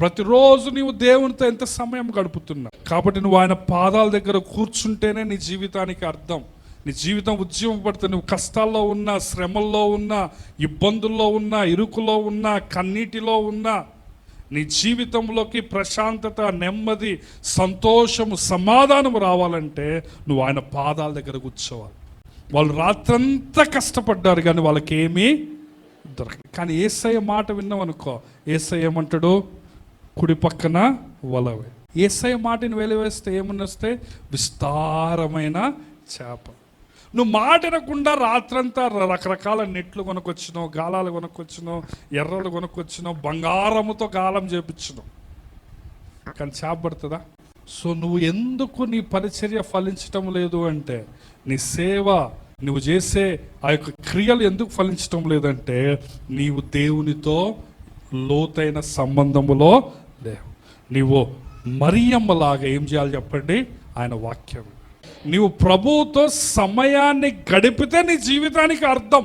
ప్రతిరోజు నీవు దేవునితో ఎంత సమయం గడుపుతున్నావు? కాబట్టి నువ్వు ఆయన పాదాల దగ్గర కూర్చుంటేనే నీ జీవితానికి అర్థం. నీ జీవితం ఉద్యమం పడుతుంది. నువ్వు కష్టాల్లో ఉన్నా, శ్రమల్లో ఉన్నా, ఇబ్బందుల్లో ఉన్నా, ఇరుకులో ఉన్నా, కన్నీటిలో ఉన్నా, నీ జీవితంలోకి ప్రశాంతత, నెమ్మది, సంతోషము, సమాధానము రావాలంటే నువ్వు ఆయన పాదాల దగ్గర కూర్చోవాలి. వాళ్ళు రాత్రంతా కష్టపడ్డారు కానీ వాళ్ళకి ఏమీ దొరకదు. కానీ యేసయ్య మాట విన్నామనుకో, యేసయ్య ఏమంటాడు? కుడి పక్కన వలవే. యేసయ్య మాటని వెలివేస్తే ఏమని వస్తే? విస్తారమైన చేప. నువ్వు మాట వినకుండా రాత్రంతా రకరకాల నెట్లు కొనుక్కొచ్చినావు, గాలాలు కొనుక్కొచ్చినావు, ఎర్రలు కొనుక్కొచ్చినావు, బంగారముతో గాలం చేపించినావు, కానీ చేప పడుతుందా? సో నువ్వు ఎందుకు నీ పరిచర్య ఫలించటం లేదు అంటే, నీ సేవ, నువ్వు చేసే ఆ యొక్క క్రియలు ఎందుకు ఫలించటం లేదంటే, నీవు దేవునితో లోతైన సంబంధములో లేవు. నీవు మరియమ్మలాగా ఏం చేయాలి చెప్పండి? ఆయన వాక్యం. నీవు ప్రభువుతో సమయాన్ని గడిపితే నీ జీవితానికి అర్థం.